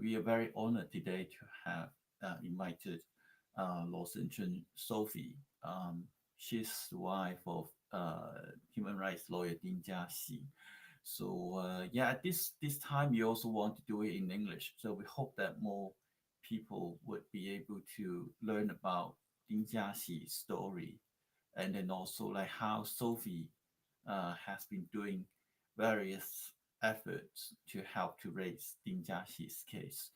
we are very honored today to have invited Law Shengchun Sophie. She's the wife of human rights lawyer Ding Jiaxi. So yeah, at this time, we also want to do it in English. So we hope that more people would be able to learn about Ding Jiaxi's story, and then also like how Sophie has been doing various efforts to help to raise Ding Jiaxi's case.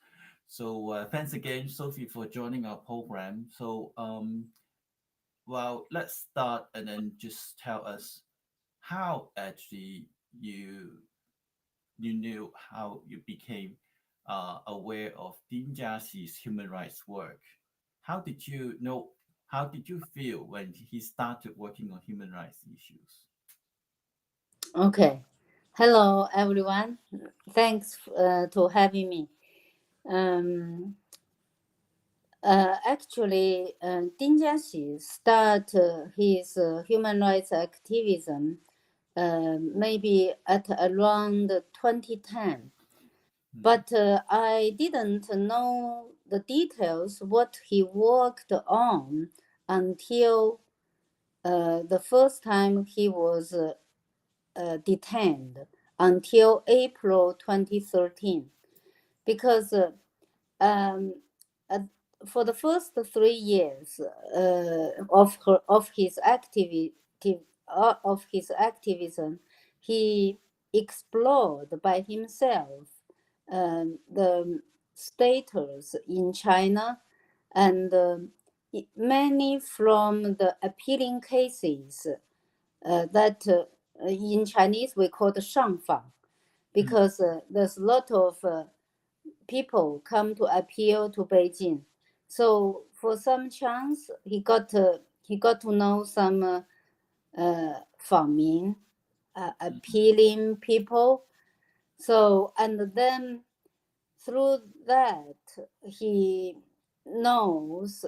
So thanks again, Sophie, for joining our program. So well, let's start and then just tell us how actually you knew how you became aware of Ding Jiaxi's human rights work. How did you know? How did you feel when he started working on human rights issues? Okay. Hello, everyone. Thanks to having me. Um, Ding Jiaxi start his human rights activism maybe at around 2010. Mm, But I didn't know the details what he worked on until the first time he was detained until April 2013 because um, uh, for the first 3 years of his activism, he explored by himself the status in China and many from the appealing cases that in Chinese we call the 上访 mm, because there's a lot of people come to appeal to Beijing. So for some chance, he got to know some 访民, mm, appealing people. So and then through that he knows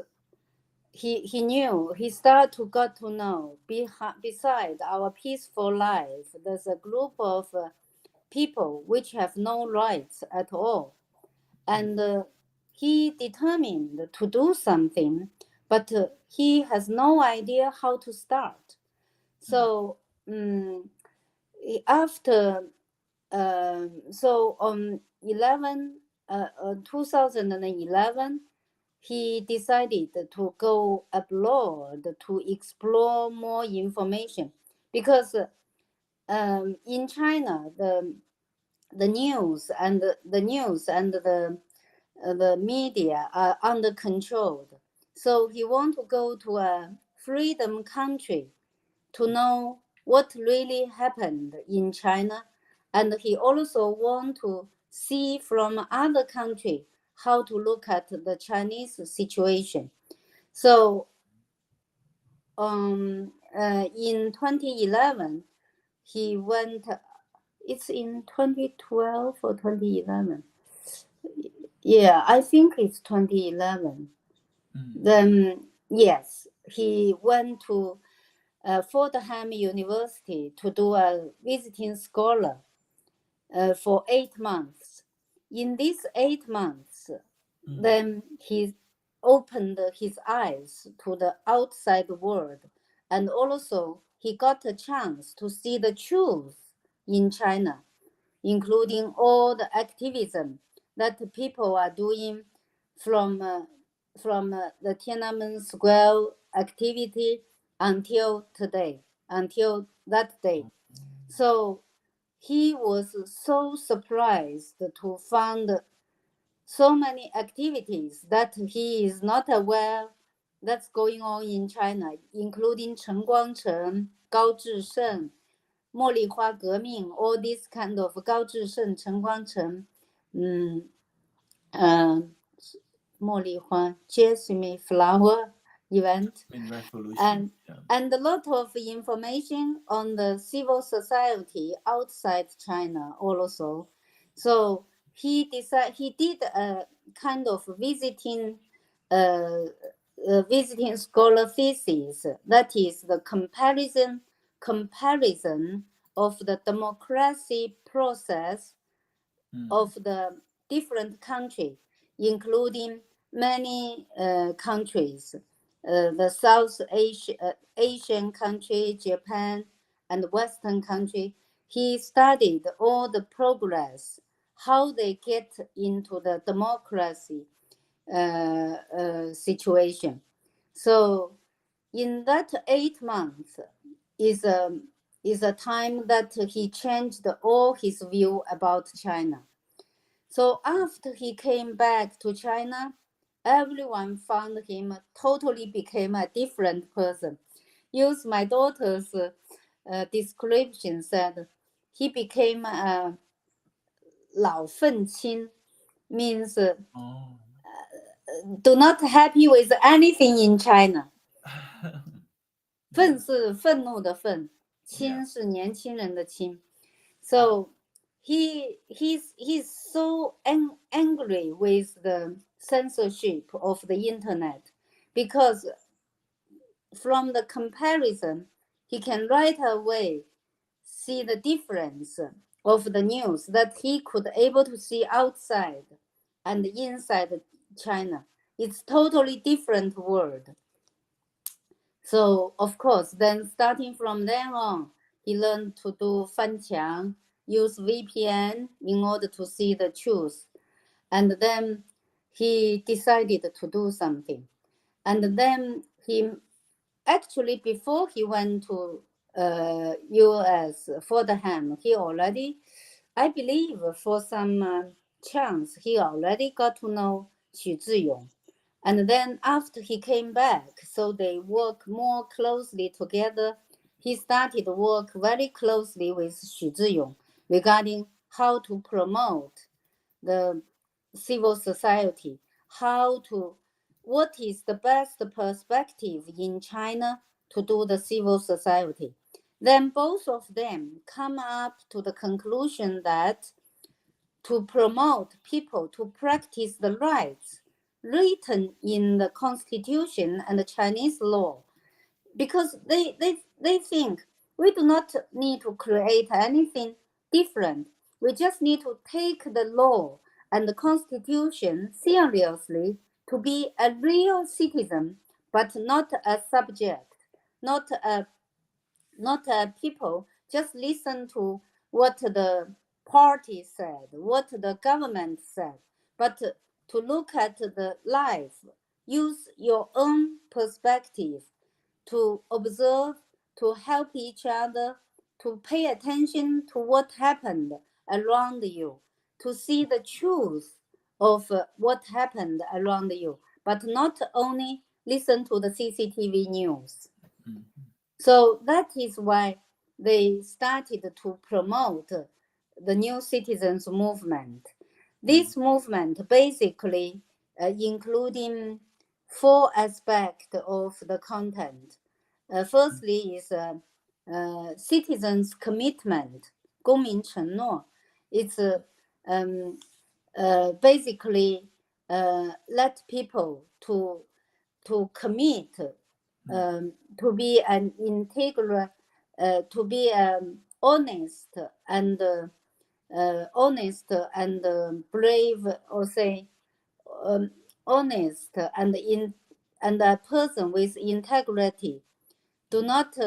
he started to got to know beside our peaceful life there's a group of people which have no rights at all, mm, and he determined to do something, but he has no idea how to start. mm, So after so on 2011 he decided to go abroad to explore more information because in China the news and the media are under control. So he want to go to a freedom country to know what really happened in China, and he also want to see from other country how to look at the Chinese situation. So in 2011, he went. It's in 2012 or 2011. Yeah, I think it's 2011. mm, Then, yes, he went to Fordham University to do a visiting scholar for 8 months. In these 8 months, mm, then he opened his eyes to the outside world, and also he got a chance to see the truth in China, including all the activism that people are doing from the Tiananmen Square activity until today, until that day. So he was so surprised to find so many activities that he is not aware that's going on in China, including Chen Guangcheng, Gao Zhisheng, 茉莉花革命, all these kind of 高志胜, Chen Guangcheng, 茉莉花, Jasmine flower event, in revolution. and Yeah. a lot of information on the civil society outside China also. So he did a kind of uh, visiting scholar thesis, that is the comparison of the democracy process Mm, of the different countries, including many countries, the South Asia, Asian country, Japan, and Western country. He studied all the progress, how they get into the democracy situation. So in that 8 months is a time that he changed all his view about China. So after he came back to China, everyone found him totally became a different person. Use my daughter's description, said he became a 老愤青, means Oh. do not happy with anything in China. 愤 是愤怒的愤，青 Yeah. 是年轻人的青。So he's so angry with the censorship of the internet, because from the comparison he can right away see the difference of the news that he could able to see outside and inside China. It's totally different world. So of course, then starting from then on, he learned to do 翻墙, use VPN in order to see the truth. And then he decided to do something. And then he actually, before he went to US, Fordham, he already, I believe for some chance, he already got to know Xu Ziyong. And then after he came back, so they work more closely together. He started to work very closely with Xu Ziyong regarding how to promote the civil society, what is the best perspective in China to do the civil society. Then both of them come up to the conclusion that to promote people to practice the rights written in the constitution and the Chinese law, because they think we do not need to create anything different. We just need to take the law and the constitution seriously to be a real citizen, but not a subject, not a people just listen to what the party said, what the government said, but to look at the life, use your own perspective to observe, to help each other, to pay attention to what happened around you, to see the truth of what happened around you, but not only listen to the CCTV news. Mm. So that is why they started to promote the New Citizens Movement. This movement basically including 4 aspects of the content. Firstly is citizens' commitment, 公民承诺. It's basically let people to commit, to be an integral, to be honest and brave, or say honest and a person with integrity. Do not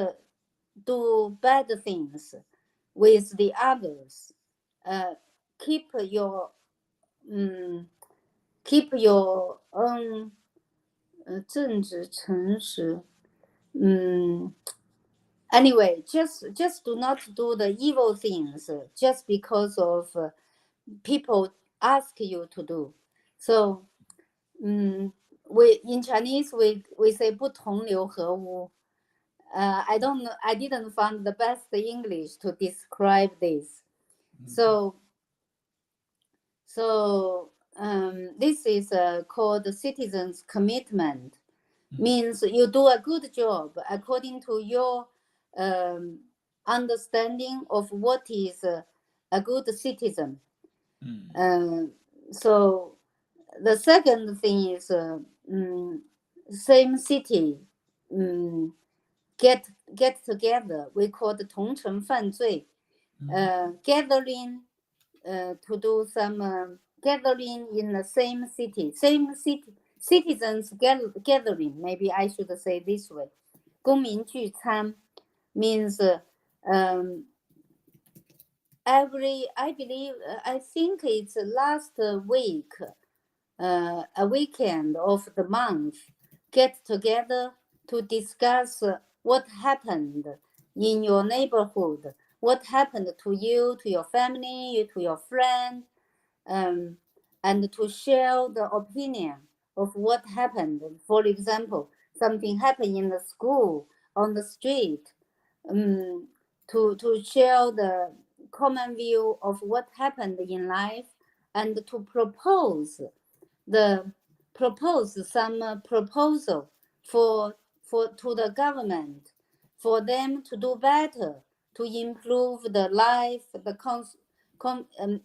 do bad things with the others. Keep your own 正直诚实. Anyway, just do not do the evil things just because of people ask you to do. So, we in Chinese we say 不同流合污. I don't know. I didn't find the best English to describe this. So this is called citizens' commitment. Means you do a good job according to your understanding of what is a good citizen. So the second thing is same city get together. We call it 同城犯罪. Gathering to do some gathering in the same city, citizens gathering. Maybe I should say this way. 公民聚餐 means every. I believe I think it's last week, a weekend of the month, get together to discuss what happened in your neighborhood, what happened to you, to your family, to your friend, and to share the opinion of what happened. For example, something happened in the school, on the street, to share the common view of what happened in life, and to propose some proposal for to the government, for them to do better, to improve the life, the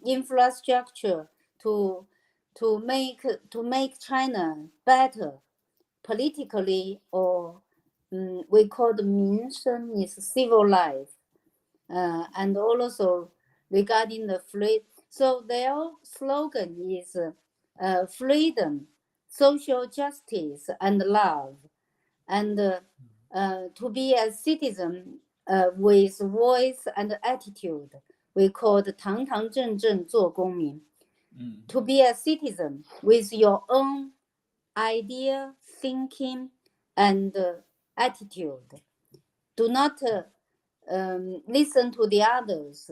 infrastructure, to to make China better politically, or we call the 民生 is civil life, and also regarding the free. So their slogan is freedom, social justice, and love, and to be a citizen with voice and attitude. We call it 堂堂正正做公民. To be a citizen with your own idea, thinking, and attitude. Do not listen to the others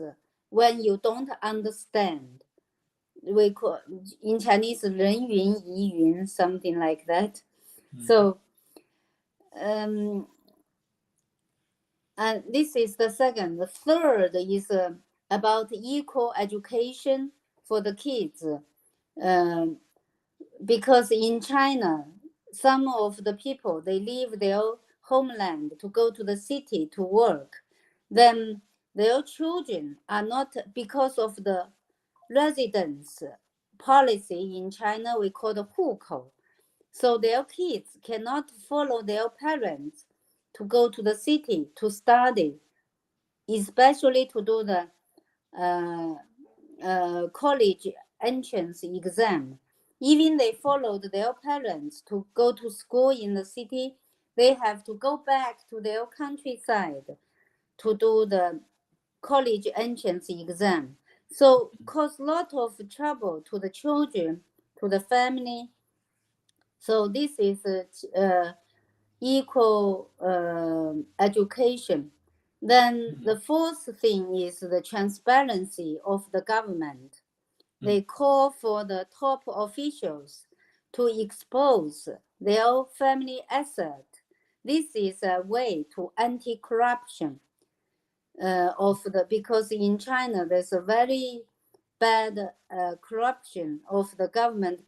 when you don't understand. We call in Chinese 人云亦云, something like that. So, and this is the second. The third is about equal education for the kids. Because in China, some of the people, they leave their homeland to go to the city to work. Then their children are not, because of the residence policy in China, we call the 户口. So their kids cannot follow their parents to go to the city to study, especially to do the college entrance exam. Even they followed their parents to go to school in the city, they have to go back to their countryside to do the college entrance exam. So cause lot of trouble to the children, to the family. So this is equal education. Then the fourth thing is the transparency of the government. They call for the top officials to expose their family asset. This is a way to anti-corruption because in China there's a very bad corruption of the government.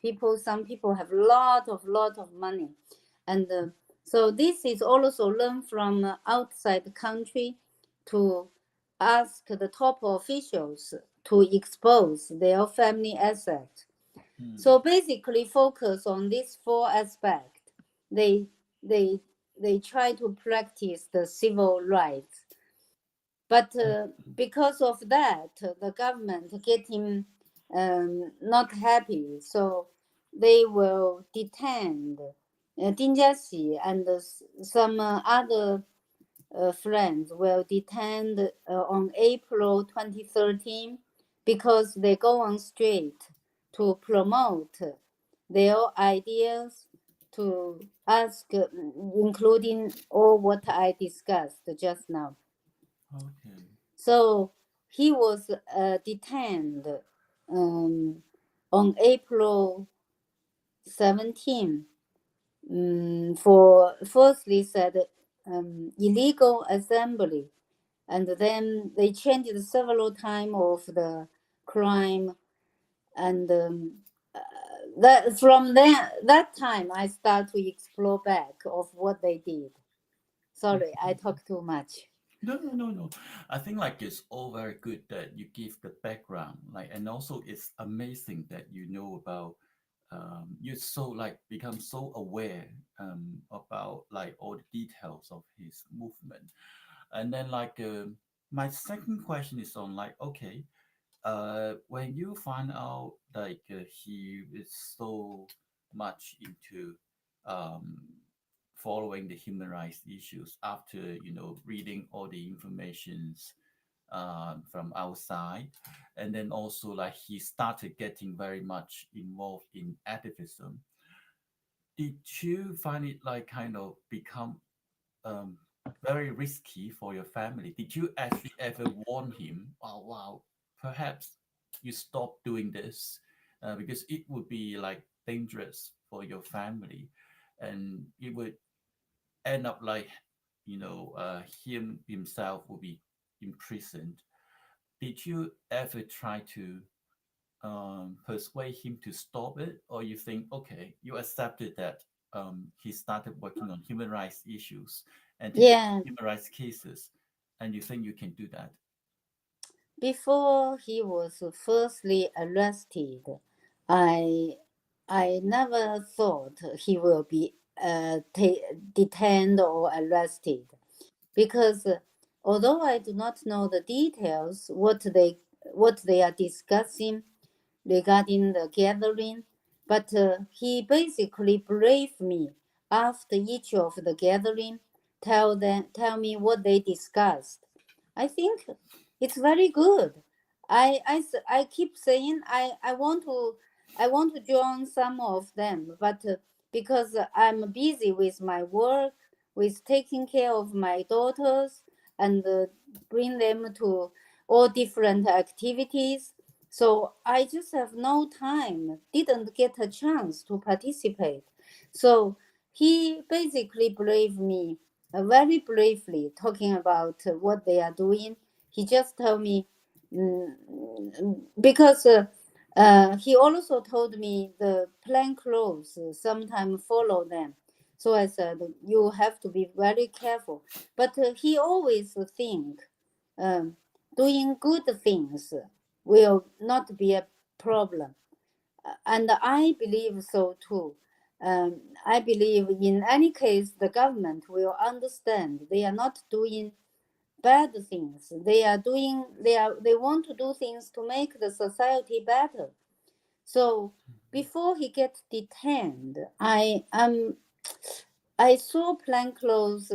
Some people have lot of money, and so this is also learned from outside the country, to ask the top officials to expose their family asset. So basically focus on these four aspects. They try to practice the civil rights. But because of that, the government getting not happy, so they will detain Ding Jiaxi and some other friends were detained on April 2013 because they go on street to promote their ideas, to ask, including all what I discussed just now. Okay. So he was detained on April 17 for firstly said illegal assembly, and then they changed several times of the crime, and that from that time I start to explore back of what they did. Sorry, I talk too much. No. I think like it's all very good that you give the background, like, and also it's amazing that you know about, you so like become so aware about like all the details of his movement, and then like my second question is on like, okay, when you find out like he is so much into um, following the human rights issues after reading all the informations from outside, and then also like he started getting very much involved in activism. Did you find it like kind of become um, very risky for your family? Did you actually ever warn him? Oh, wow, perhaps you stop doing this because it would be like dangerous for your family, and it would end up like him himself will be imprisoned. Did you ever try to persuade him to stop it, or you think okay, you accepted that he started working on human rights issues and taking Yeah, human rights cases, and you think you can do that? before he was firstly arrested, I I never thought he will be detained or arrested because although I do not know the details what they are discussing regarding the gathering, but he basically briefed me after each of the gathering, tell me what they discussed. I think it's very good. I keep saying I want to join some of them, but because I'm busy with my work, with taking care of my daughters and bring them to all different activities. So I just have no time, didn't get a chance to participate. So he basically briefed me very briefly, talking about what they are doing. He just told me, because he also told me the plain clothes sometimes follow them. So I said, you have to be very careful. But he always think um, doing good things will not be a problem. And I believe so too. I believe in any case, the government will understand they are not doing bad things. They want to do things to make the society better. So before he gets detained, I saw plainclothes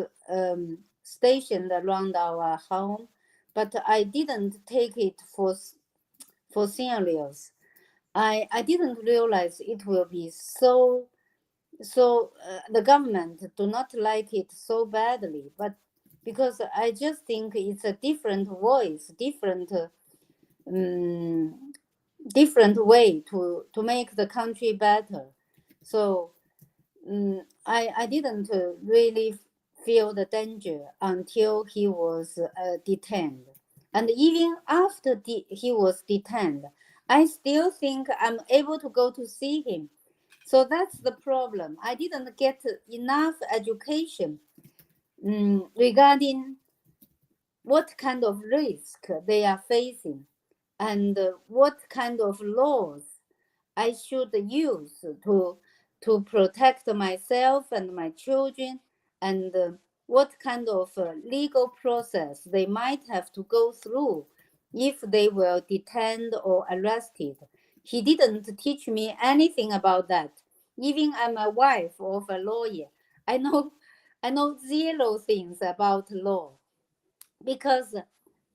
stationed around our home, but I didn't take it for serious. I didn't realize it will be the government do not like it so badly, but because I just think it's a different voice, um, different way to make the country better. So I didn't really feel the danger until he was detained. And even after he was detained, I still think I'm able to go to see him. So that's the problem. I didn't get enough education regarding what kind of risk they are facing and what kind of laws I should use to protect myself and my children, and what kind of legal process they might have to go through if they were detained or arrested. He didn't teach me anything about that. Even I'm a wife of a lawyer. I know zero things about law because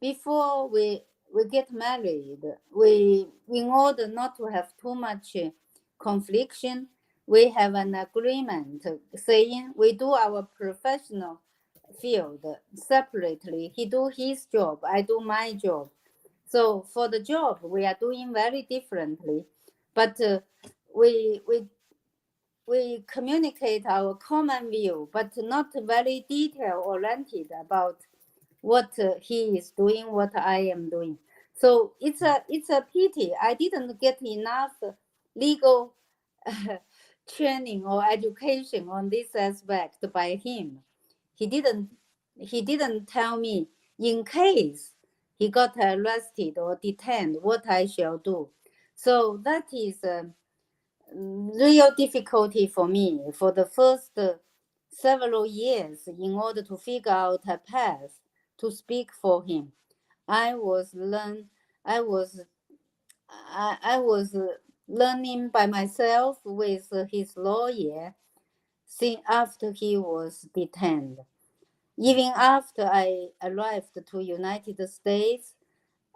before we get married, we in order not to have too much confliction, we have an agreement saying we do our professional field separately. He do his job, I do my job. So for the job, we are doing very differently, but we we we communicate our common view, but not very detail oriented about what he is doing, what I am doing. So it's a pity I didn't get enough legal training or education on this aspect by him. He didn't he didn't tell me in case he got arrested or detained what I shall do. So that is real difficulty for me for the first several years in order to figure out a path to speak for him. I was learn I was I was learning by myself with his lawyer since after he was detained. Even after I arrived to United States,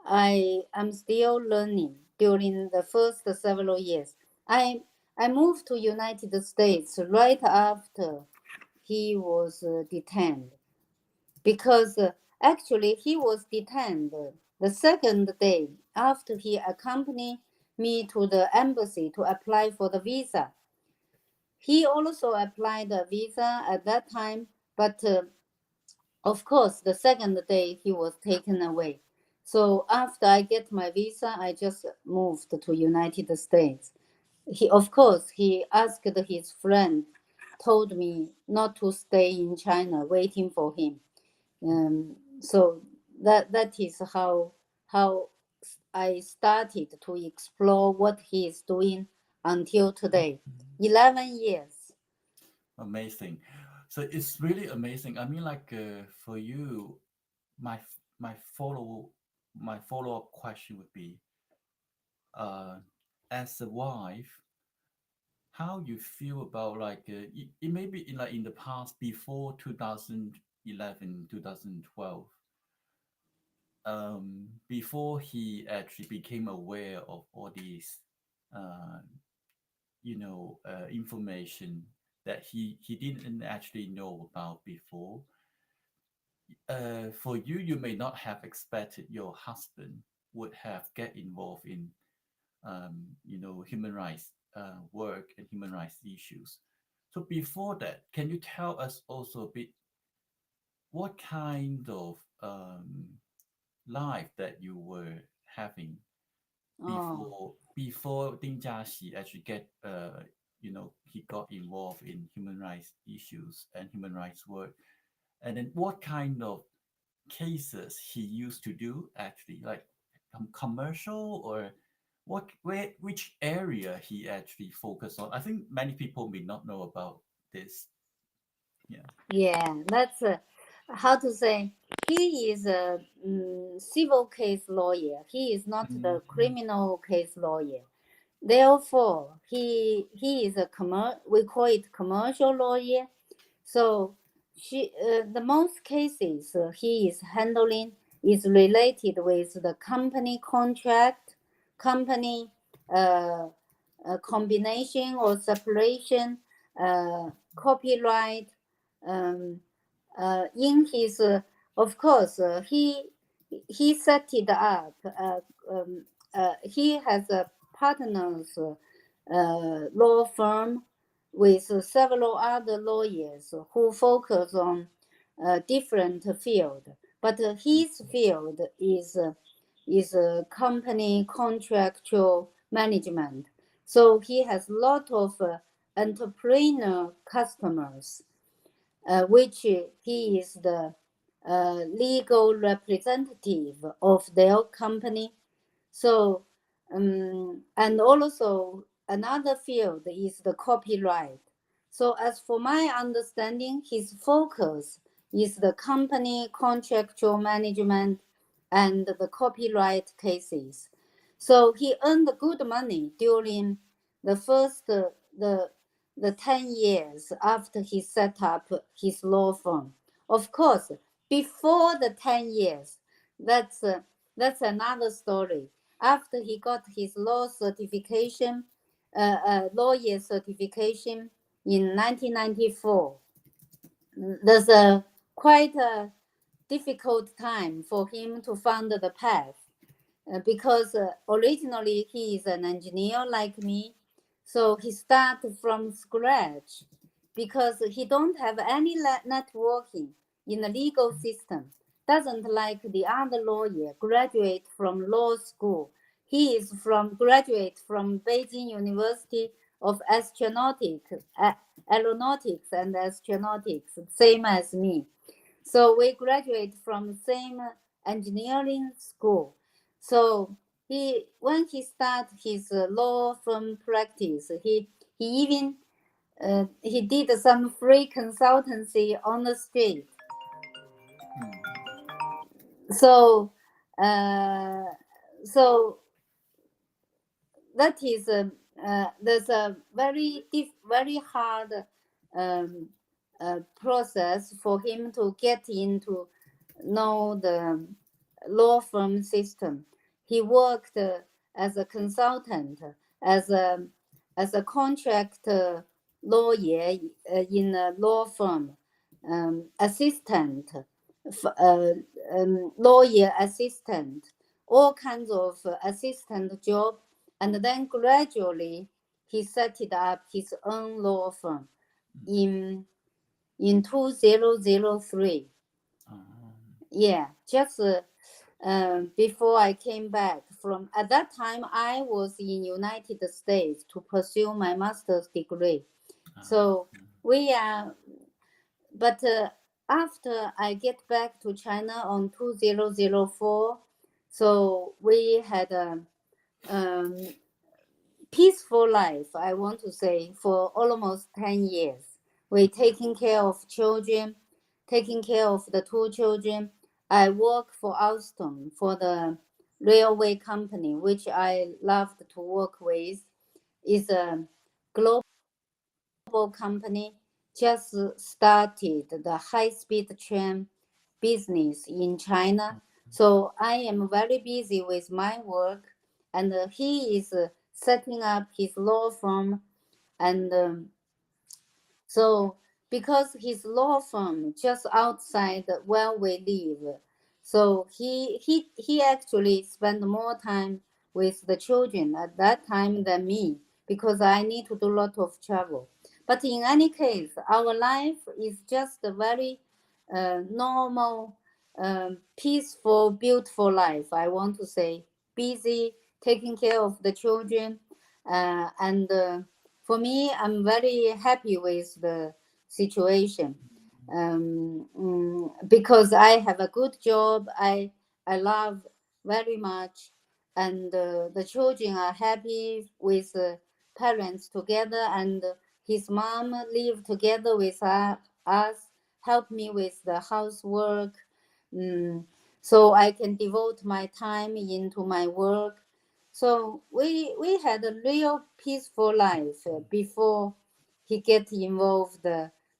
I am still learning during the first several years. I moved to United States right after he was detained because actually he was detained the second day after he accompanied me to the embassy to apply for the visa. He also applied a visa at that time, but of course, the second day he was taken away. So after I get my visa, I just moved to United States. He, of course, he asked his friend, told me not to stay in China waiting for him. So that is how I started to explore what he is doing until today. 11 years. Amazing. So it's really amazing. I mean, like for you, my my follow my follow up question would be, uh, as a wife, how you feel about like it may be in like in the past before 2011, 2012, before he actually became aware of all these uh, information that he didn't actually know about before. For you, you may not have expected your husband would have get involved in human rights work and human rights issues. So before that, can you tell us also a bit what kind of life that you were having Oh, before Ding Jiaxi actually he got involved in human rights issues and human rights work, and then what kind of cases he used to do actually, like commercial, or which area he actually focused on. I think many people may not know about this. Yeah. yeah, that's how to say. He is a civil case lawyer. He is not Mhm. the criminal case lawyer. Therefore, he is a we call it commercial lawyer. So the most cases he is handling is related with the company contract, company uh, combination or separation, copyright. Um, in his, of course, he set it up. He has a partners law firm with several other lawyers who focus on different field. But his field is company contractual management. So he has a lot of entrepreneur customers, which he is the legal representative of their company. So, and also another field is the copyright. So, as for my understanding, his focus is the company contractual management and the copyright cases. So he earned good money during the first the 10 years after he set up his law firm. Of course, before the 10 years, that's that's another story. After he got his law certification, lawyer certification in 1994, there's a quite a difficult time for him to find the path because originally he is an engineer like me, so he started from scratch because he don't have any networking in the legal system. Doesn't like the other lawyer graduate from law school. He is from graduate from Beijing University of Aeronautics and Astronautics, same as me. So we graduate from same engineering school. So when he start his law firm practice, he even he did some free consultancy on the street. Mm. So uh, so that is there's a very hard um, process for him to get into know the law firm system. He worked as a consultant, as a contract lawyer in a law firm, assistant, lawyer assistant, all kinds of assistant job, and then gradually he set it up his own law firm in 2003. Yeah, just before I came back from, at that time I was in United States to pursue my master's degree. So we are, but after I get back to China on 2004, so we had a um, peaceful life, I want to say, for almost 10 years. We taking care of children, taking care of the two children. I work for Alstom, for the railway company, which I loved to work with. Is a global company, just started the high-speed train business in China. So I am very busy with my work, and he is setting up his law firm, and so because his law firm just outside where we live, so he actually spent more time with the children at that time than me, because I need to do a lot of travel. But in any case, our life is just a very normal, peaceful, beautiful life. I want to say busy, taking care of the children, and for me, I'm very happy with the situation, because I have a good job. I love very much, and the children are happy with parents together, and his mom live together with us, help me with the housework, so I can devote my time into my work. So we had a real peaceful life before he get involved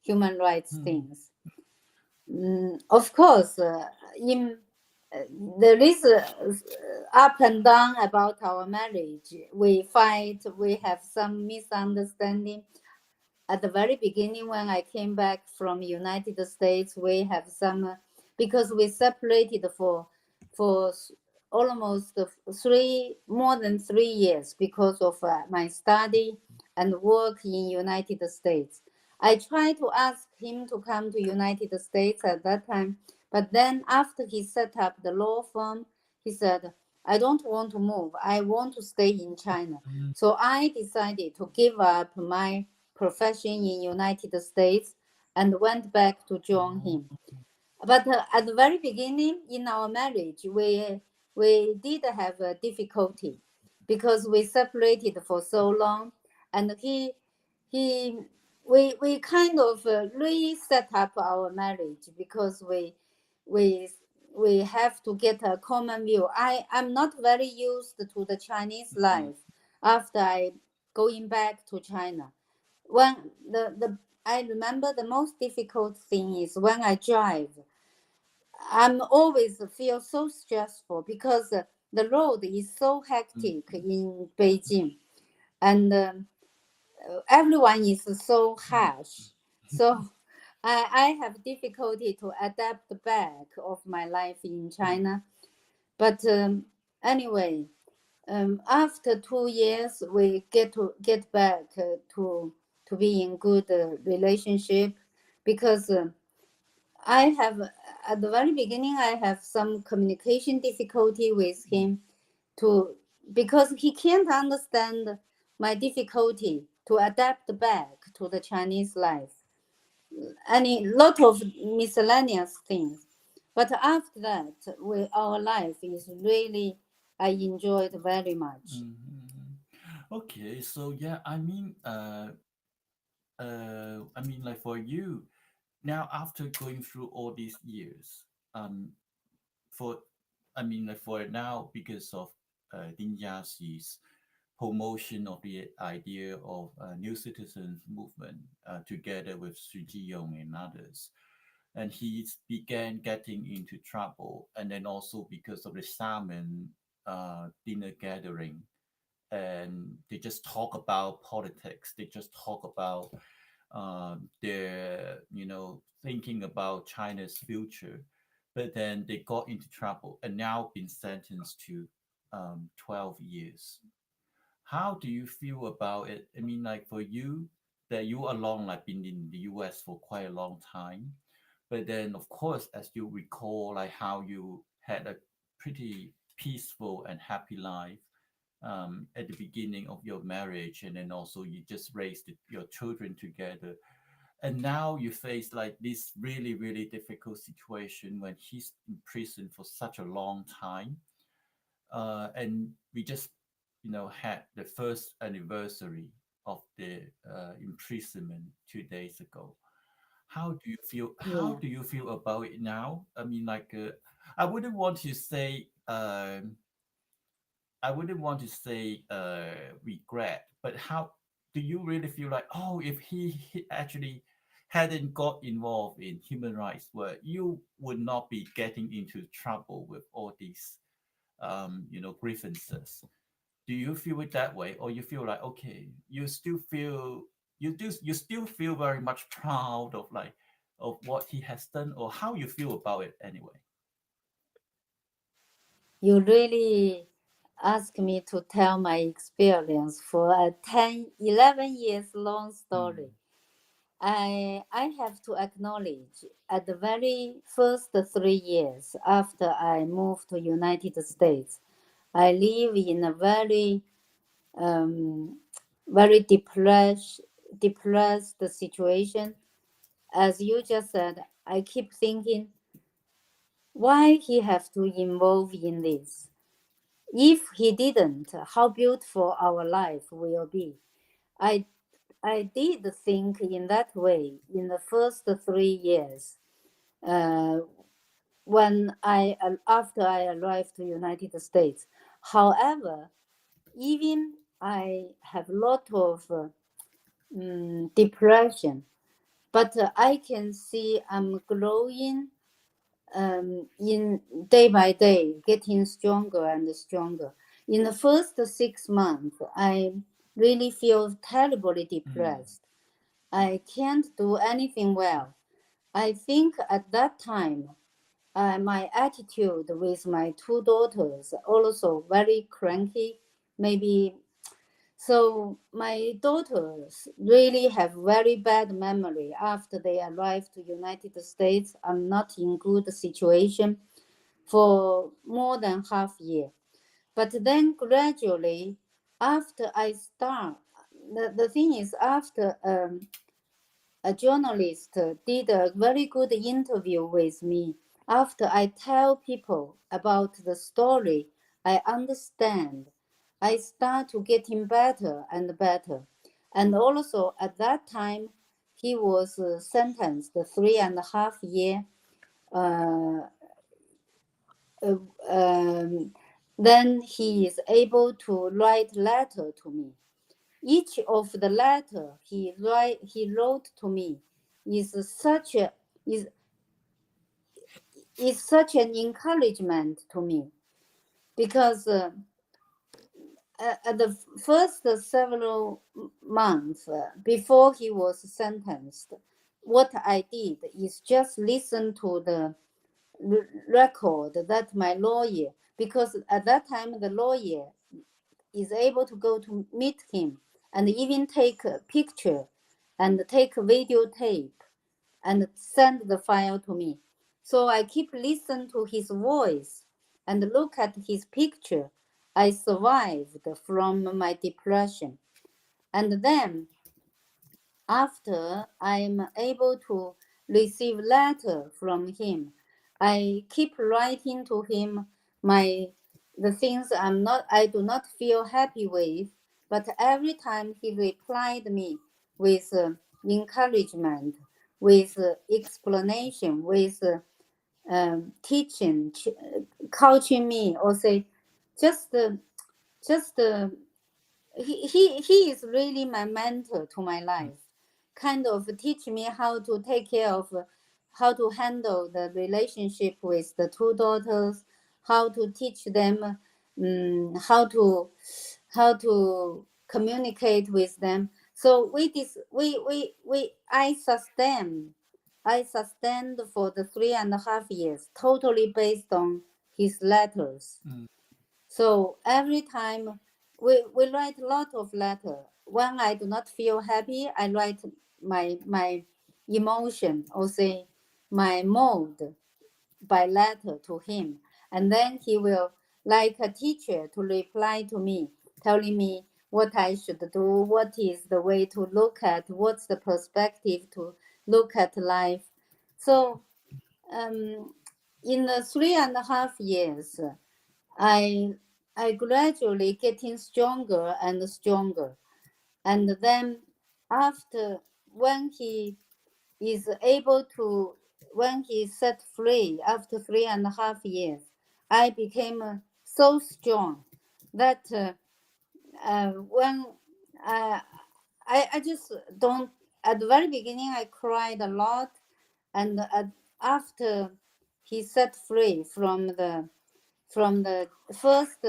human rights things. Of course, in there is up and down about our marriage. We fight. We have some misunderstanding. At the very beginning, when I came back from United States, we have some because we separated for almost more than 3 years because of my study and work in United States. I tried to ask him to come to United States at that time, but then after he set up the law firm, he said, I don't want to move. I want to stay in China. So I decided to give up my profession in United States and went back to join him. But at the very beginning in our marriage, we did have a difficulty because we separated for so long, and he we kind of reset up our marriage because we we have to get a common view. I'm not very used to the Chinese life after I going back to China. When the I remember the most difficult thing is when I drive. I'm always feel so stressful because the road is so hectic in Beijing, and everyone is so harsh. So I have difficulty to adapt back of my life in China. But anyway, after 2 years, we get back to be in good relationship, because I have at the very beginning I have some communication difficulty with him to because he can't understand my difficulty to adapt back to the Chinese life. Any lot of miscellaneous things. But after that, our life is really I enjoyed very much. Okay, so yeah, I mean, like for you now, after going through all these years, for I mean, like for now, because of Ding Jiaxi's promotion of the idea of a new citizens movement together with Xu Jiyong and others. And he began getting into trouble, and then also because of the salmon dinner gathering, and they just talk about politics. They just talk about their, thinking about China's future. But then they got into trouble and now been sentenced to 12 years. How do you feel about it? I mean, like for you, that you alone, like been in the US for quite a long time. But then, of course, as you recall, like how you had a pretty peaceful and happy life at the beginning of your marriage, and then also you just raised your children together, and now you face like this really really difficult situation when he's in prison for such a long time, and we just had the first anniversary of the imprisonment 2 days ago. How Yeah. do you feel about it now? I mean, like, I wouldn't want to say I wouldn't want to say regret, but how do you really feel like, oh, if he actually hadn't got involved in human rights work, you would not be getting into trouble with all these, grievances. Do you feel it that way, or you feel like, okay, you still feel very much proud of like of what he has done, or how you feel about it anyway? You really ask me to tell my experience for a 10, 11 years long Mm, story. I have to acknowledge at the very first 3 years after I moved to United States, I live in a um, very depressed situation. As you just said, I keep thinking why he have to involve in this. If he didn't, how beautiful our life will be. I I did think in that way in the first 3 years. Uh, when after I arrived to United States. However, even I have a lot of depression, but I can see I'm growing in day by day, getting stronger and stronger. In the first 6 months, I really feel terribly mm, depressed. I can't do anything well. I think at that time, my attitude with my two daughters also very cranky. Maybe so. My daughters really have very bad memory after they arrived to United States. I'm not in good situation for more than half year. But then gradually, after I start, the thing is after a journalist did a very good interview with me. After I tell people about the story, I understand. I start to getting better and better. And also at that time, he was sentenced 3.5 years. Uh, uh, um, then he is able to write letter to me. Each of the letter he wrote to me is such a is is such an encouragement to me because at the first several months before he was sentenced, what I did is just listen to the record that my lawyer, because at that time the lawyer is able to go to meet him and even take a picture and take a videotape and send the file to me. So I keep listening to his voice and look at his picture. I survived from my depression. And then after I'm able to receive letter from him, I keep writing to him my the things I do not feel happy with, but every time he replied me with encouragement, with explanation, with teaching, coaching me, or say just just he is really my mentor to my life, kind of teach me how to take care of, how to handle the relationship with the two daughters, how to teach them, how to communicate with them. So I sustained for the 3.5 years, totally based on his letters. So every time we write a lot of letter. When I do not feel happy, I write my emotion, or say my mood, by letter to him. And then he will, like a teacher, to reply to me, telling me what I should do, what is the way to look at, what's the perspective to look at life. So in the 3.5 years, I I gradually getting stronger and stronger. And then after, when he is able to, when he is set free after 3.5 years, I became so strong that when uh, I just don't, at the very beginning I cried a lot. And after he set free from the first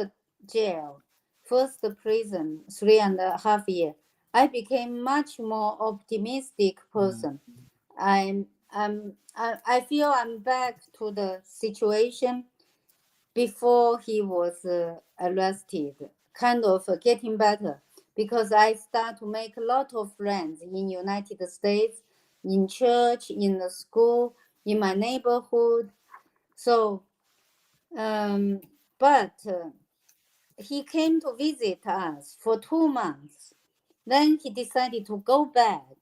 jail, first prison, 3.5 years, I became much more optimistic person. I feel I'm back to the situation before he was arrested, kind of getting better, because I start to make a lot of friends in United States, in church, in the school, in my neighborhood. So, but he came to visit us for 2 months. Then he decided to go back.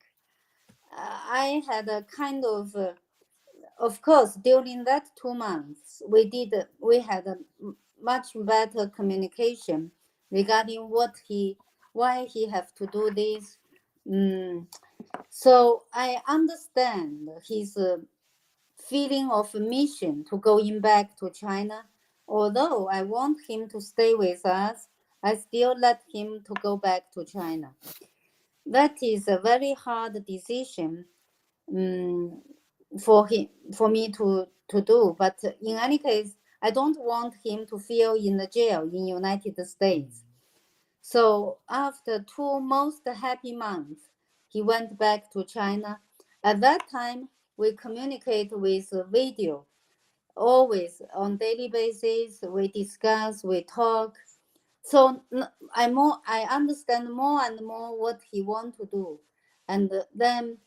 I had a kind of course, during that 2 months, we had a much better communication regarding why he have to do this. Mm, so I understand his feeling of mission to going back to China. Although I want him to stay with us, I still let him to go back to China. That is a very hard decision, um, for him, for me to do. But in any case, I don't want him to feel in the jail in United States. So after 2 most happy months, he went back to China. At that time, we communicate with video, always on daily basis. We discuss, we talk. So I understand more and more what he want to do, and then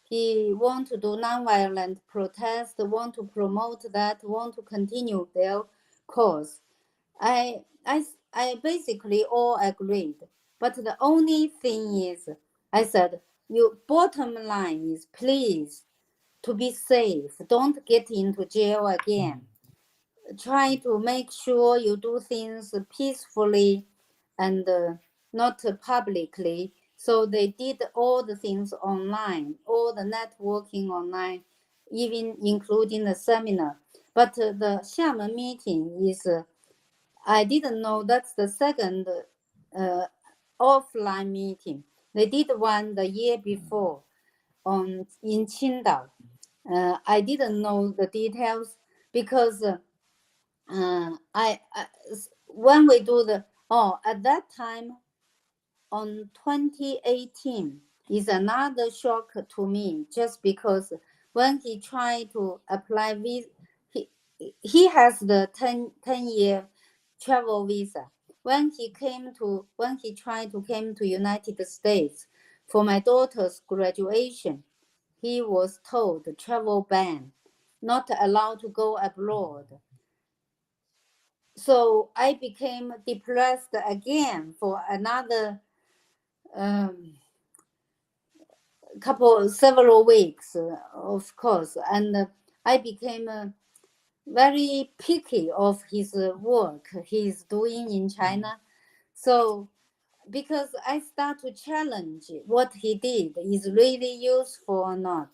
he want to do nonviolent protest, want to promote that, want to continue their cause. I basically all agreed. But the only thing is, I said, your bottom line is please to be safe. Don't get into jail again. Try to make sure you do things peacefully and not publicly. So they did all the things online, all the networking online, even including the seminar. But the Xiamen meeting is, I didn't know that's the second offline meeting. They did one the year before in Qingdao. I didn't know the details because when we do at that time on 2018 is another shock to me, just because when he tried to apply visa, he, he has the 10-year travel visa. When he tried to came to United States for my daughter's graduation, he was told travel ban, not allowed to go abroad. So I became depressed again for another several weeks, of course, and I became very picky of his work he's doing in China. So because I start to challenge what he did is really useful or not.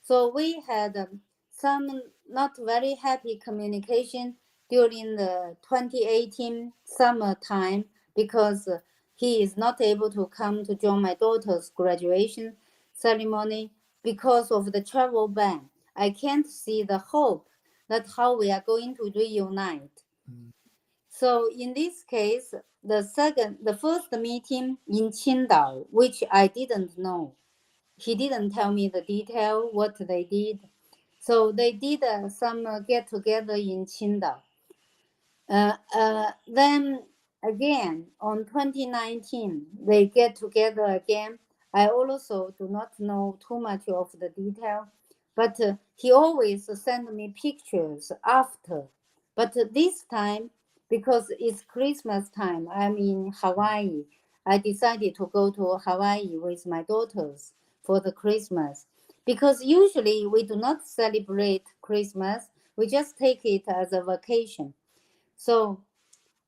So we had some not very happy communication during the 2018 summertime, because he is not able to come to join my daughter's graduation ceremony because of the travel ban. I can't see the hope that how we are going to reunite. So in this case, the first meeting in Qingdao, which I didn't know, he didn't tell me the detail what they did. So they did some get together in Qingdao. Then again on 2019, they get together again. I also do not know too much of the detail, but he always send me pictures after. But this time, because it's Christmas time, I'm in Hawaii. I decided to go to Hawaii with my daughters for the Christmas. Because usually we do not celebrate Christmas, we just take it as a vacation. So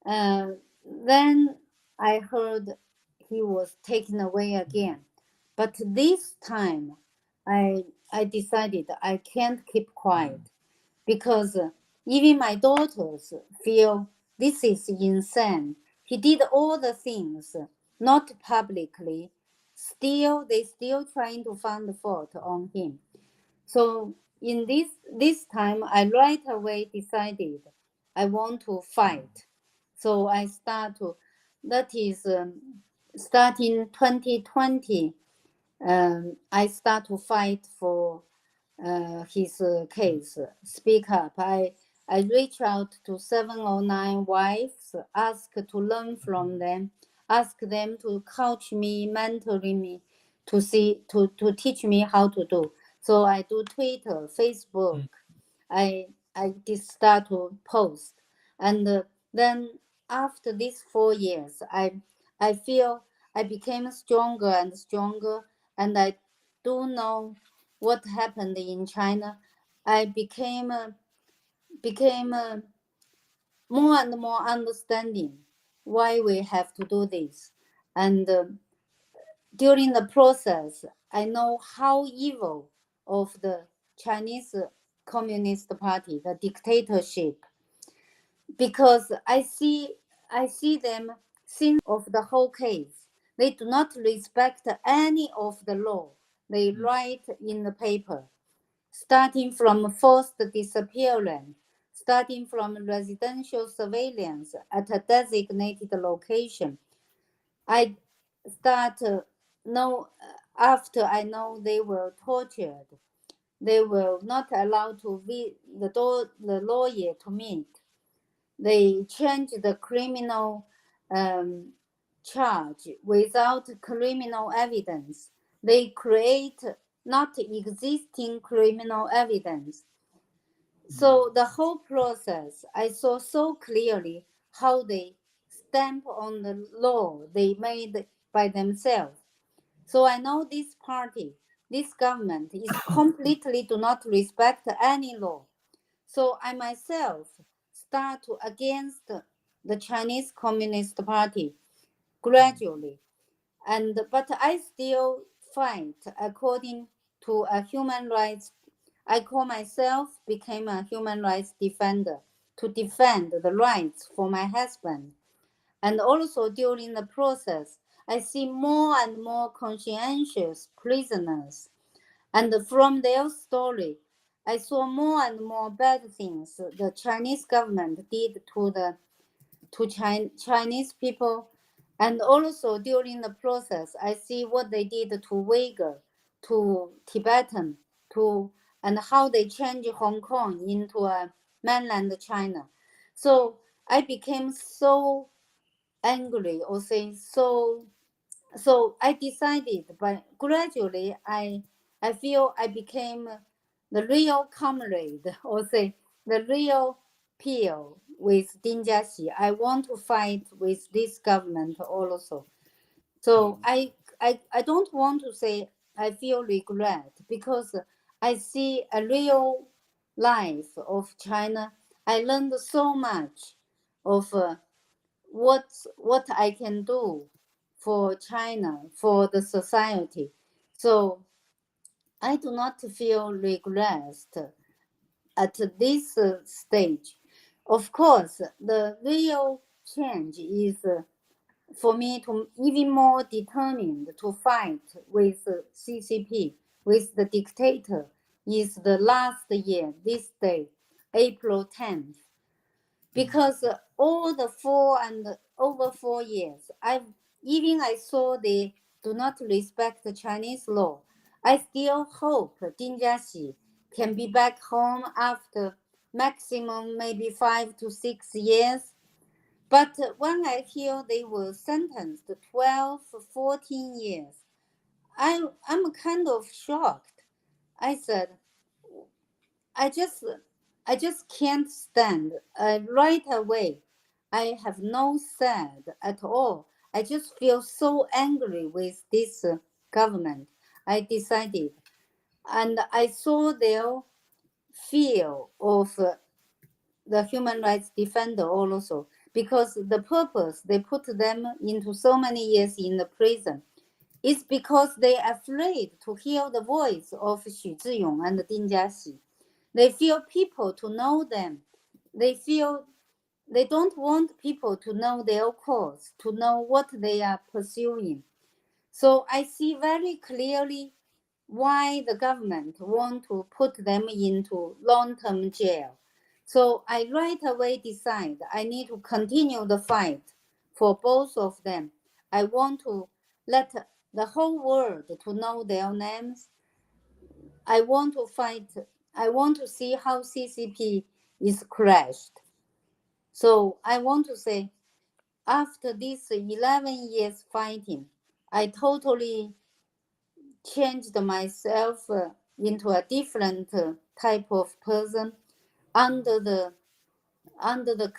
then I heard he was taken away again. But this time, I decided I can't keep quiet because even my daughters feel this is insane. He did all the things, not publicly. Still, they still trying to find the fault on him. So in this time, I right away decided I want to fight. So I start to, that is starting 2020. I start to fight for his case. Speak up. I reach out to 709 wives, ask to learn from them, ask them to coach me, mentoring me, to teach me how to do. So I do Twitter, Facebook. I just start to post, and then after these 4 years, I feel I became stronger and stronger, and I do know what happened in China. I became more and more understanding why we have to do this, and during the process, I know how evil of the Chinese Communist Party, the dictatorship, because I see them since of the whole case. They do not respect any of the law they write in the paper, starting from forced disappearance, starting from residential surveillance at a designated location. I start know after I know they were tortured. They were not allowed to meet the lawyer to meet. They changed the criminal charge without criminal evidence. They create not existing criminal evidence. So the whole process, I saw so clearly how they stamp on the law they made by themselves. So I know this party, this government is completely do not respect any law. So I myself start to against the Chinese Communist Party gradually, and but I still fight according to a human rights. I call myself became a human rights defender to defend the rights for my husband. And also during the process, I see more and more conscientious prisoners. And from their story, I saw more and more bad things the Chinese government did to Chinese people. And also during the process, I see what they did to Uyghur, to Tibetan, to and how they changed Hong Kong into a mainland China. So I became so angry or say so I decided, but gradually I feel I became the real comrade or say the real peer with Ding Jiaxi. I want to fight with this government also. So I don't want to say I feel regret because I see a real life of China. I learned so much of what I can do for China, for the society. So I do not feel regressed at this stage. Of course, the real change is for me to even more determined to fight with CCP, with the dictator, is the last year, this day, April 10th. Because all the over 4 years, I saw they do not respect the Chinese law. I still hope Ding Jiaxi can be back home after maximum maybe 5 to 6 years. But when I hear they were sentenced to 12, 14 years, I'm kind of shocked. I said, I just I just can't stand. Right away, I have no sad at all. I just feel so angry with this government. I decided, and I saw their fear of the human rights defender also, because the purpose they put them into so many years in the prison is because they are afraid to hear the voice of Xu Zhiyong and Ding Jiaxi. They feel people to know them. They feel they don't want people to know their cause, to know what they are pursuing. So I see very clearly why the government want to put them into long-term jail. So I right away decide I need to continue the fight for both of them. I want to let the whole world to know their names. I want to fight. I want to see how CCP is crushed. So I want to say, after this 11 years fighting, I totally changed myself into a different type of person under the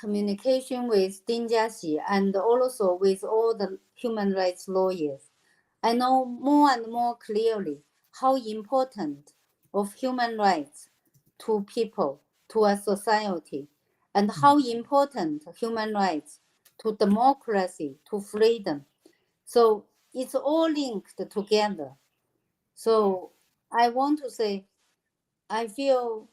communication with Ding Jiaxi and also with all the human rights lawyers. I know more and more clearly how important of human rights to people, to a society, and how important human rights to democracy, to freedom. So it's all linked together. So I want to say, I feel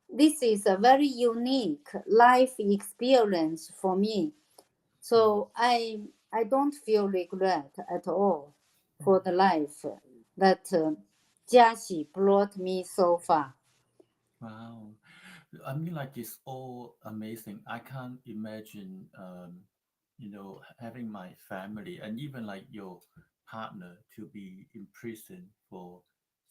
this is a very unique life experience for me. So I don't feel regret at all for the life that Jiaxi brought me so far. Wow. I mean, like, it's all amazing. I can't imagine, having my family and even like your partner to be in prison for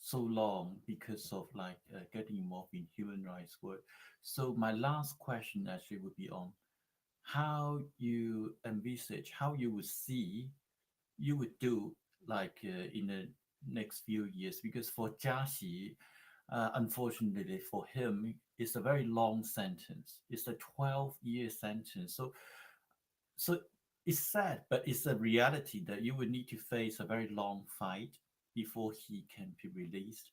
so long because of like getting involved in human rights work. So my last question actually would be on how you envisage, how you would see you would do like in the next few years, because for Jiaxi, unfortunately for him, it's a very long sentence. It's a 12-year sentence. So it's sad, but it's a reality that you would need to face a very long fight before he can be released.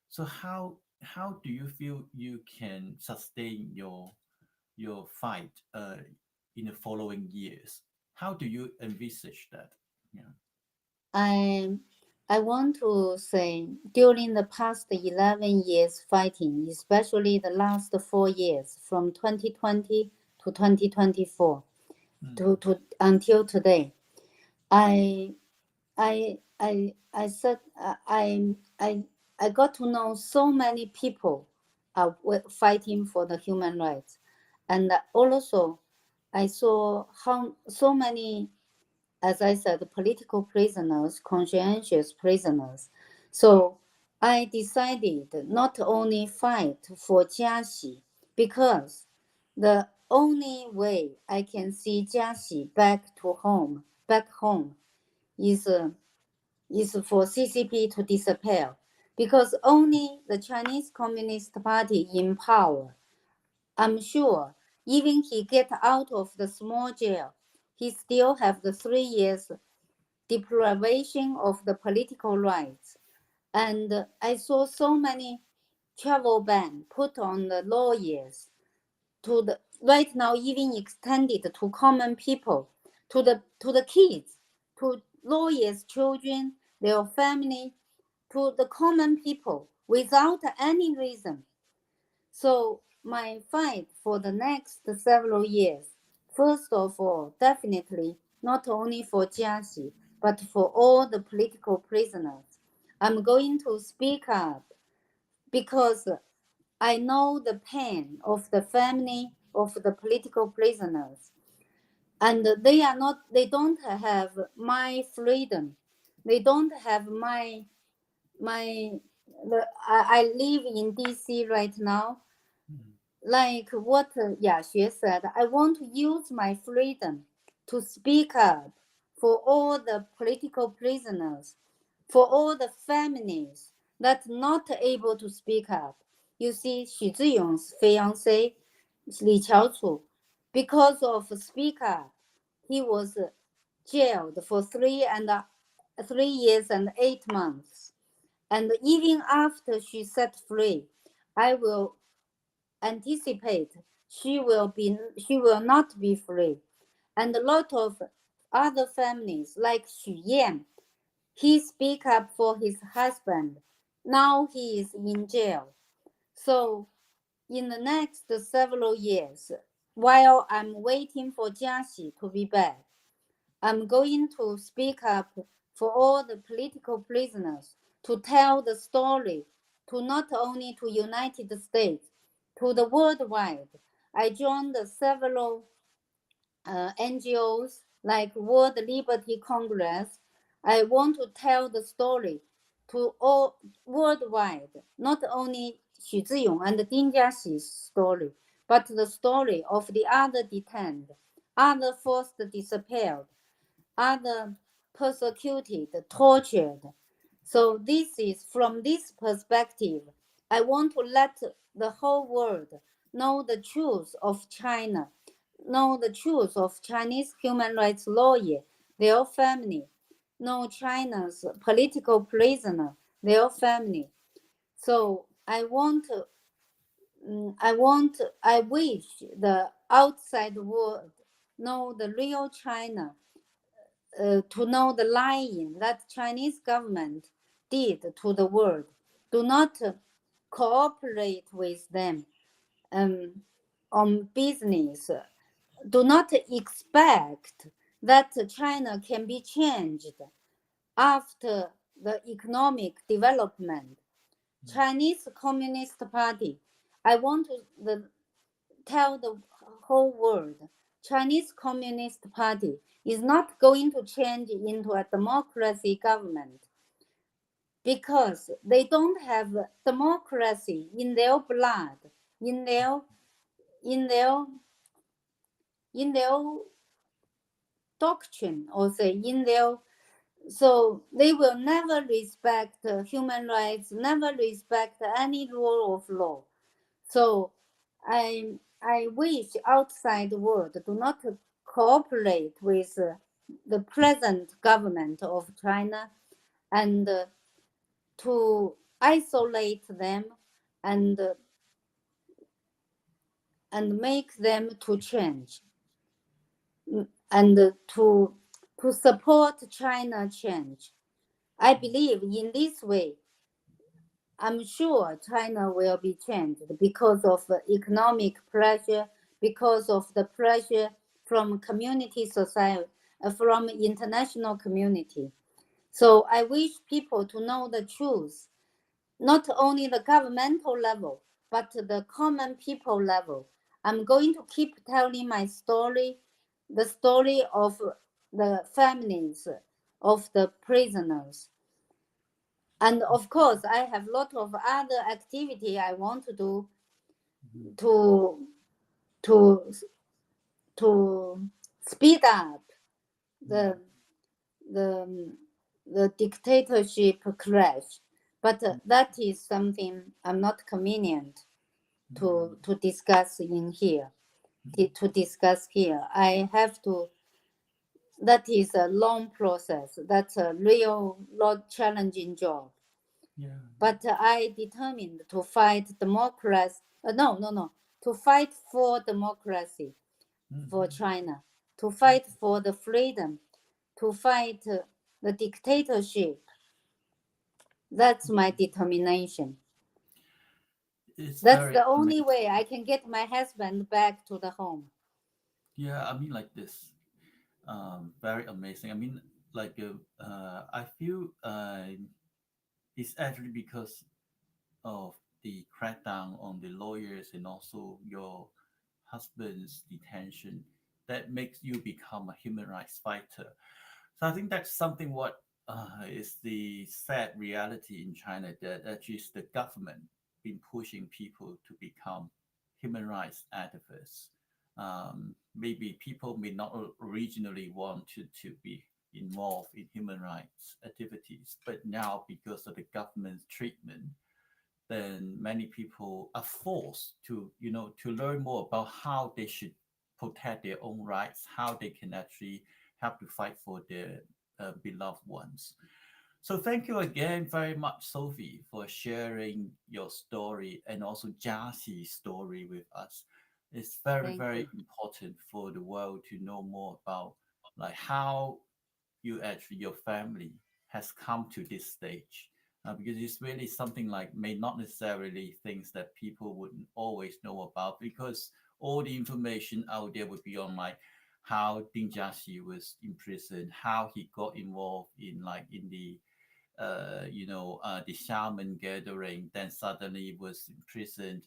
So how do you feel you can sustain your fight in the following years? How do you envisage that? Yeah. I I want to say during the past 11 years fighting, especially the last 4 years from 2020 to 2024 Mm, to until today, I I said I got to know so many people are fighting for the human rights, and also I saw how so many, as I said, political prisoners, conscientious prisoners. So I decided not only fight for Jiaxi, because the only way I can see Jiaxi back home, is for CCP to disappear, because only the Chinese Communist Party in power. I'm sure even he get out of the small jail, he still have the 3 years deprivation of the political rights. And I saw so many travel ban put on the lawyers, to the right now even extended to common people, to the kids, to lawyers' children, their family, to the common people without any reason. So my fight for the next several years first of all, definitely not only for Jiaxi, but for all the political prisoners. I'm going to speak up because I know the pain of the family of the political prisoners, and they don't have my freedom. They don't have I live in DC right now. Like what Yaxue said, I want to use my freedom to speak up for all the political prisoners, for all the families that not able to speak up. You see, Xu Ziyong's fiancé, Li Qiaochu, because of speak up, he was jailed for 3 years and 8 months. And even after she set free, I will anticipate she will not be free. And a lot of other families like Xu Yan, he speak up for his husband. Now he is in jail. So in the next several years, while I'm waiting for Jiaxi to be back, I'm going to speak up for all the political prisoners to tell the story to not only to United States, to the worldwide. I joined several NGOs like World Liberty Congress. I want to tell the story to all worldwide, not only Xu Ziyong and Ding Jiaxi's story, but the story of the other detained, other forced disappeared, other persecuted, tortured. So this is from this perspective, I want to let the whole world know the truth of China, know the truth of Chinese human rights lawyer, their family, know China's political prisoner, their family. So I wish the outside world know the real China, to know the lying that Chinese government did to the world. Do not cooperate with them on business. Do not expect that China can be changed after the economic development. Chinese Communist Party, I want to tell the whole world, Chinese Communist Party is not going to change into a democracy government because they don't have democracy in their blood, in their in their in their doctrine, or say in their, so they will never respect human rights, never respect any rule of law. So I wish outside world do not cooperate with the present government of China, and to isolate them, and make them to change, and to support China change. I believe in this way, I'm sure China will be changed because of economic pressure, because of the pressure from community society, from international community. So I wish people to know the truth, not only the governmental level, but the common people level. I'm going to keep telling my story, the story of the families of the prisoners. And of course, I have a lot of other activity I want to do to to to speed up the the the dictatorship crash. But that is something I'm not convenient to discuss in here. To discuss here, I have to. That is a long process. That's a real lot challenging job. Yeah. But I determined to fight democracy. No. To fight for democracy for China, to fight for the freedom, to fight the dictatorship. That's my determination. It's That's very the only amazing. way I can get my husband back to the home. Yeah, I mean, like this, very amazing. I mean, like, I feel it's actually because of the crackdown on the lawyers and also your husband's detention that makes you become a human rights fighter. So I think that's something what is the sad reality in China, that actually the government been pushing people to become human rights activists. Maybe people may not originally want to be involved in human rights activities, but now because of the government's treatment, then many people are forced to, to learn more about how they should protect their own rights, how they can actually have to fight for their beloved ones. So thank you again very much, Sophie, for sharing your story and also Jiaxi's story with us. It's very, Thank very you. important for the world to know more about like how you actually your family has come to this stage, because it's really something like may not necessarily things that people would always know about, because all the information out there would be on like how Ding Jiaxi was in prison, how he got involved in like in the shaman gathering, then suddenly was imprisoned.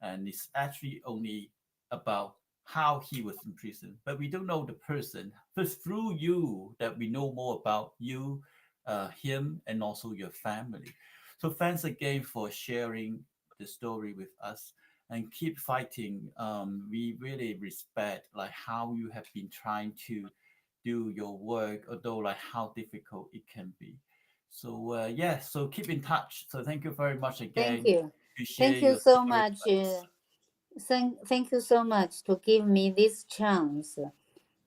And it's actually only about how he was imprisoned, but we don't know the person. First, through you, that we know more about you, him, and also your family. So thanks again for sharing the story with us and keep fighting. We really respect like how you have been trying to do your work, although like how difficult it can be. So yeah, so keep in touch. So thank you very much Thank again you. to share Thank you your so story with much. us. Thank you so much to give me this chance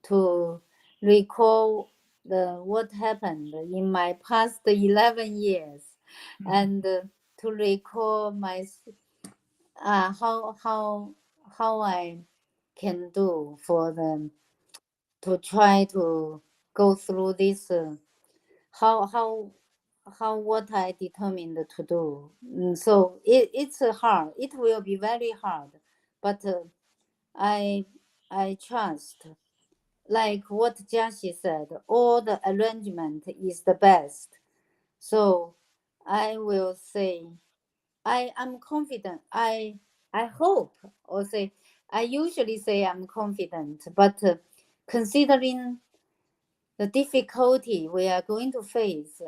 to recall what happened in my past 11 years, and to recall how I can do for them to try to go through this, how how what I determined to do. So it's hard. It will be very hard, but I I trust. Like what Jiaxi said, all the arrangement is the best. So I will say I am confident. I hope, or say I usually say I'm confident, but considering the difficulty we are going to face,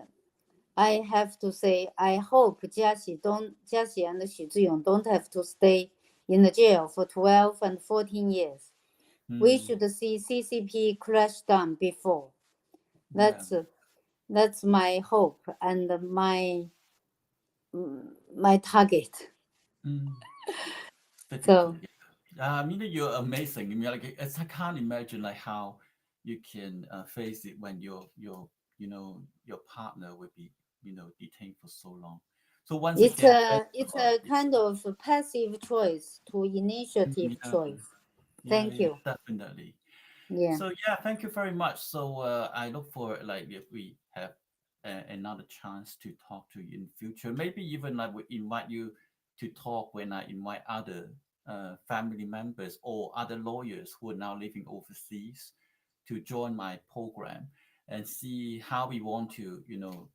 I have to say I hope Jiaxi and Xu Ziyong don't have to stay in the jail for 12 and 14 years. We Mm, should see CCP crash down before. yeah. That's that's my hope and my target. Mm, difficult. So Yeah. I mean, you're amazing. I mean, like, I can't imagine like how you can face it when your partner would be, detained for so long. So once it's again, thank a you it's about a it. kind of passive choice to Mm, initiative yeah, choice. yeah, Thank yeah, you. definitely. Yeah. So yeah, thank you very much. So I look forward like if we have another chance to talk to you in future. Maybe even I would invite you to talk when I invite other family members or other lawyers who are now living overseas to join my program and see how we want to,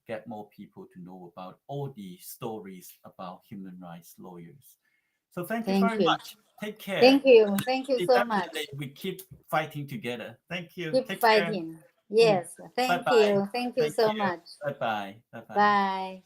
get more people to know about all the stories about human rights lawyers. So thank you Thank very you. much. Take care. Thank you. Thank you so much. Definitely, we keep fighting together. Thank you. Keep Take care. fighting. Yes. Bye Thank bye. you. Thank you Thank so you. much. Bye bye. Bye bye. Bye.